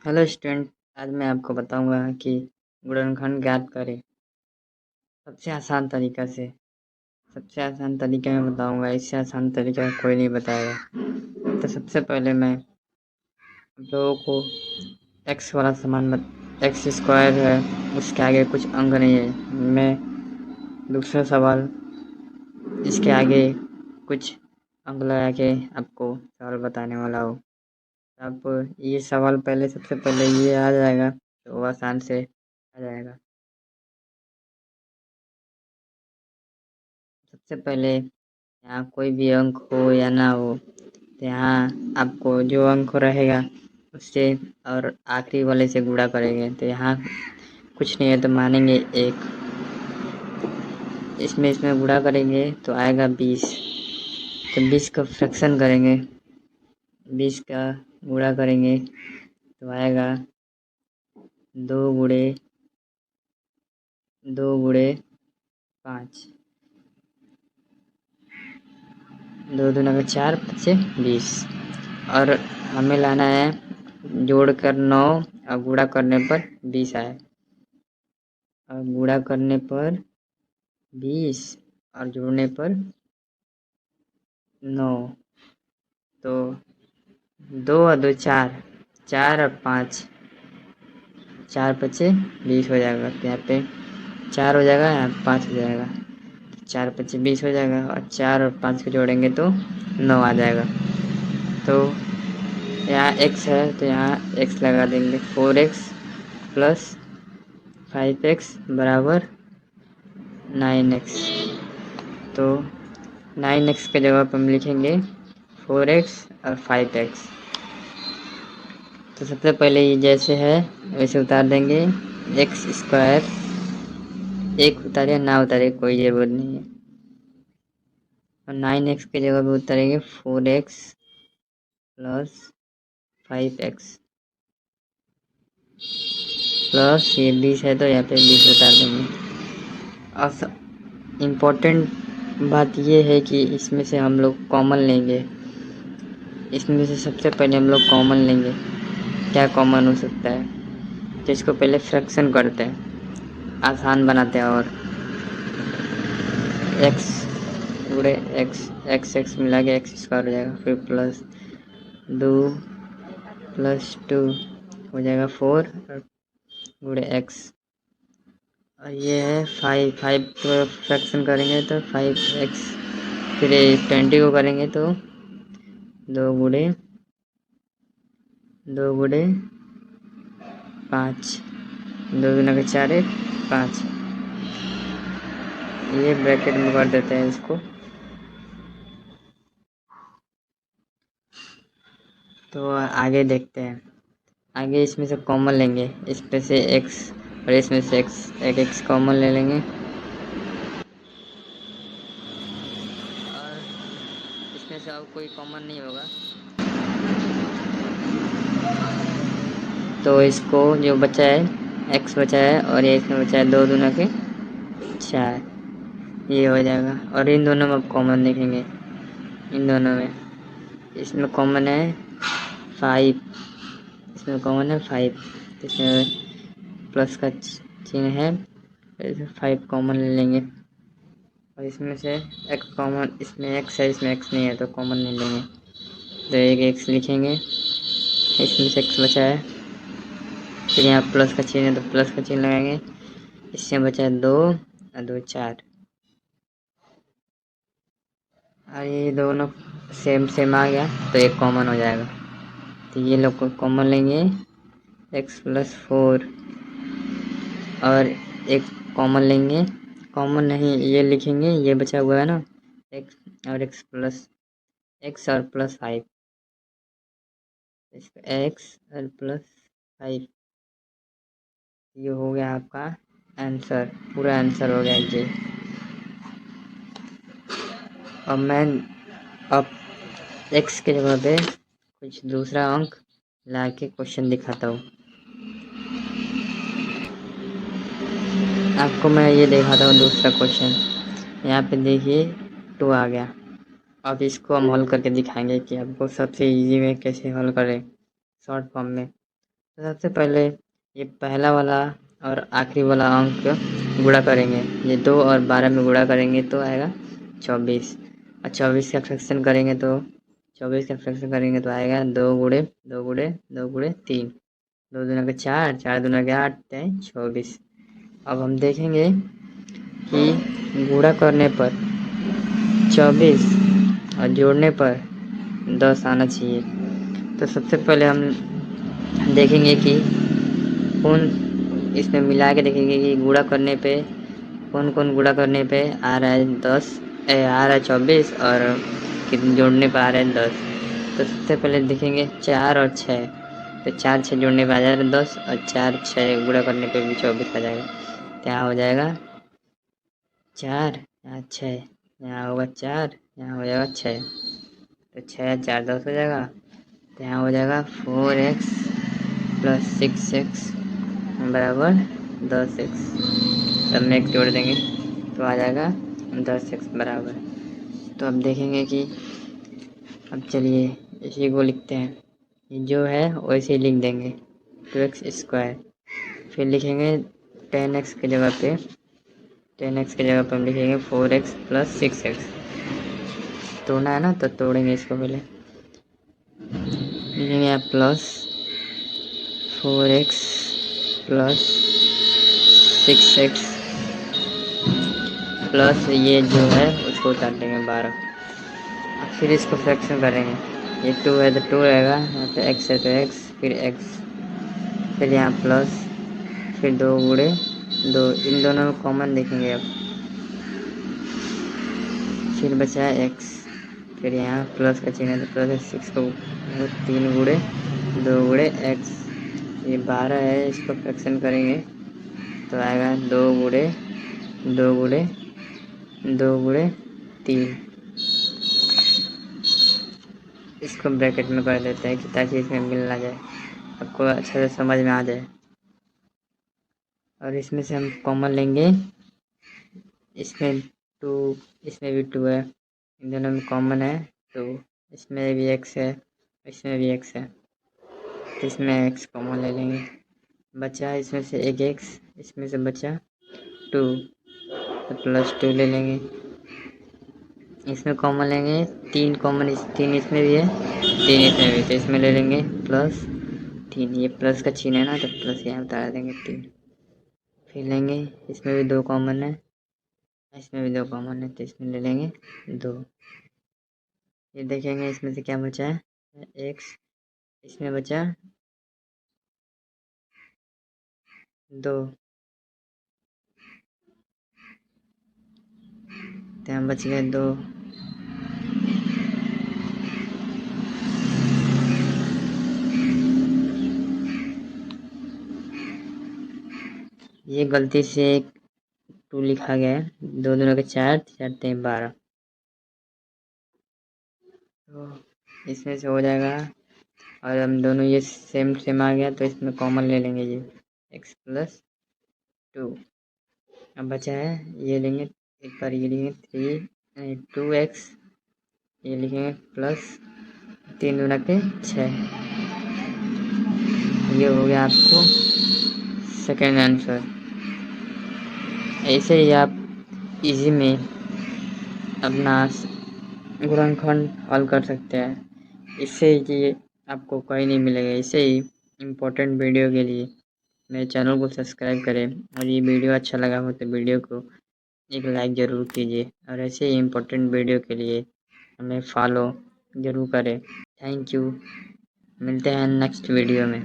Hello student. आज मैं आपको बताऊंगा कि गुणनखंड ज्ञात करें सबसे आसान तरीका से। सबसे आसान तरीके में बताऊंगा, इससे आसान तरीका कोई नहीं बताएगा। तो सबसे पहले मैं आप लोगों को एक्स वाला एक्स स्क्वायर है, उसके आगे कुछ अंक नहीं है। मैं दूसरा सवाल इसके आगे कुछ अंक लगा के आपको सवाल बताने वाला हूँ। आप ये सवाल पहले सबसे पहले ये आ जाएगा तो वो आसान से आ जाएगा। सबसे पहले यहाँ कोई भी अंक हो या ना हो, तो यहाँ आपको जो अंक रहेगा उससे और आखिरी वाले से गुणा करेंगे। तो यहाँ कुछ नहीं है तो मानेंगे एक, इसमें गुणा करेंगे तो आएगा 20। तो 20 का फ्रैक्शन करेंगे, 20 का गुणा करेंगे तो आएगा 2 गुणे 5, 2 दूना का 4, 20। और हमें लाना है जोड़कर 9 और गुणा करने पर 20 आए। और गुणा करने पर 20 और जोड़ने पर 9, तो 2 और 2 4, 4 और 5, 4 पचे 20 हो जाएगा। तो यहाँ पे 4 हो जाएगा, यहाँ 5 हो जाएगा। 4 पचे 20 हो जाएगा और 4 और 5 को जोड़ेंगे तो 9 आ जाएगा। तो यहाँ x है तो यहाँ x लगा देंगे, 4x प्लस 5x बराबर 9x। तो 9x के जगह पर हम लिखेंगे 4x और 5x। तो सबसे पहले ये जैसे है वैसे उतार देंगे। एक्स स्क्वायर एक उतारे ना उतारे कोई ज़रूरत नहीं है। और 9x के जगह पे उतारेंगे 4x प्लस 5x प्लस ये 20 है तो यहाँ पे 20 उतार देंगे। और इम्पोर्टेंट बात ये है कि इसमें से हम लोग कॉमन लेंगे। इसमें से सबसे पहले हम लोग कॉमन लेंगे। क्या कॉमन हो सकता है? तो इसको पहले फ्रैक्शन करते हैं, आसान बनाते हैं। और x गुणे x मिला के एक्स स्क्वायर हो जाएगा, फिर प्लस 2 प्लस 2 हो जाएगा 4 गुणे x। और ये है 5 को फ्रैक्शन करेंगे तो 5x। फिर 20 को करेंगे तो 2 गुणे 5, 2 दूना का 4 है 5। ये ब्रैकेट में कर देते हैं इसको। तो आगे देखते हैं। आगे इसमें से कॉमन लेंगे, इसमें से x और इसमें से एक x कॉमन ले लेंगे। और इसमें से अब कोई कॉमन नहीं होगा तो इसको जो बचा है x बचा है और ये इसमें बचा है 2 दूना के 4, ये हो जाएगा। और इन दोनों में अब कॉमन देखेंगे, इन दोनों में इसमें कॉमन है 5, इसमें कॉमन है 5, इसमें प्लस का चिन्ह है, 5 कॉमन ले लेंगे। और इसमें से x कॉमन, इसमें x है इसमें x नहीं है तो कॉमन नहीं लेंगे। तो एक x लिखेंगे, इसमें से x बचा है, फिर यहाँ प्लस का चिन्ह है तो प्लस का चिन्ह लगाएंगे। इससे बचा है 2 और 2 4, और ये दोनों सेम आ गया तो एक कॉमन हो जाएगा। तो ये लोग को कॉमन लेंगे, x प्लस 4 और एक कॉमन लेंगे। कॉमन नहीं ये लिखेंगे, ये बचा हुआ है ना x और x और प्लस 5, x और प्लस 5। ये हो गया आपका आंसर, पूरा आंसर हो गया ये। अब मैं अब x के जगह पे कुछ दूसरा अंक ला के क्वेश्चन दिखाता हूँ आपको। मैं ये दिखाता हूँ दूसरा क्वेश्चन। यहाँ पे देखिए 2 आ गया। अब इसको हम हल करके दिखाएंगे कि आपको सबसे इजी में कैसे हल करें शॉर्ट फॉर्म में। तो सबसे पहले ये पहला वाला और आखिरी वाला अंक गुणा करेंगे। ये 2 और 12 में गुणा करेंगे तो आएगा 24, और 24 का फ्रैक्शन करेंगे तो 24 का फ्रैक्शन करेंगे तो आएगा 2 गुणे 2 गुणे 2 गुणे 3, 2 दूना के 4, 4 दूना के 8, 24। अब हम देखेंगे कि गुणा करने पर 24 और जोड़ने पर 10 आना चाहिए। तो सबसे पहले हम देखेंगे कि कौन इसमें मिला के देखेंगे कि गुणा करने पे कौन कौन गुणा करने पे आ रहा है 10, आ रहा है 24, और कितने जोड़ने पे आ रहा है 10। तो सबसे पहले देखेंगे 4 और 6, तो 4 6 जोड़ने पे आ जाएगा 10, और 4 6 गुणा करने पे भी 24 आ जाएगा। तो यहाँ हो जाएगा 4, यहाँ 6, यहाँ होगा 4, यहाँ हो जाएगा 6, तो 6 4 10 हो जाएगा। तो यहाँ हो जाएगा 4x प्लस 6x बराबर 10x। तब में एक जोड़ देंगे तो आ जाएगा 10x बराबर। तो अब देखेंगे कि अब चलिए इसी को लिखते हैं, ये जो है वैसे ही लिख देंगे 2x²। फिर लिखेंगे 10x की जगह पे 10x की जगह पर हम लिखेंगे 4x प्लस 6x। तोड़ना है ना, तो तोड़ेंगे इसको पहले। लिखेंगे आप plus 4x plus 6x plus ये जो है उसको उतार देंगे 12। फिर इसको फ्रैक्शन करेंगे, ये 2 है तो 2 रहेगा, यहाँ पे x है तो x, फिर x, फिर यहाँ प्लस, फिर 2 गुणे 2, इन दोनों में कॉमन देखेंगे अब, फिर बचा है x, फिर यहाँ प्लस का चिन्ह है तो प्लस 6 को 3 गुणे 2 गुणे x, ये 12 है, इसको फ्रैक्शन करेंगे तो आएगा 2 गुणे 2 गुणे 2 गुणे 3। इसको ब्रैकेट में कर देते हैं कि ताकि इसमें मिल ना जाए, आपको अच्छे से समझ में आ जाए। और इसमें से हम कॉमन लेंगे, इसमें 2, इसमें भी 2 है, इन दोनों में कॉमन है 2, इसमें भी x है, इसमें भी x है, तो इसमें x कॉमन ले लेंगे। बचा इसमें से एक x, इसमें से बचा 2, तो प्लस 2 ले लेंगे। इसमें कॉमन लेंगे 3 कॉमन, 3 इसमें भी है 3 इसमें भी, तो इसमें ले लेंगे प्लस 3, ये प्लस का चिन्ह है ना तो प्लस यहाँ उतार देंगे 3। फिर लेंगे इसमें भी 2 कॉमन है, इसमें भी 2 कॉमन है, तो इसमें ले लेंगे 2। ये देखेंगे इसमें से क्या बचा है x, इसमें बचा 2, तो यहाँ बच गए 2। ये गलती से 2 लिखा गया है, 2 दूना के 4, 4 3 12, तो इसमें से हो जाएगा। और हम दोनों ये सेम सेम आ गया तो इसमें कॉमन ले लेंगे, ये x प्लस 2। अब बचा है ये लेंगे, एक बार ये लेंगे 2x, ये लिखेंगे प्लस 3 दूना के 6। ये हो गया आपको सेकेंड आंसर। ऐसे ही आप इजी में अपना गुणनखंड हल कर सकते हैं। इससे ये आपको कहीं नहीं मिलेगा। इससे ही इम्पोर्टेंट वीडियो के लिए मेरे चैनल को सब्सक्राइब करें, और ये वीडियो अच्छा लगा हो तो वीडियो को एक लाइक ज़रूर कीजिए, और ऐसे ही इम्पोर्टेंट वीडियो के लिए हमें फॉलो ज़रूर करें। थैंक यू, मिलते हैं नेक्स्ट वीडियो में।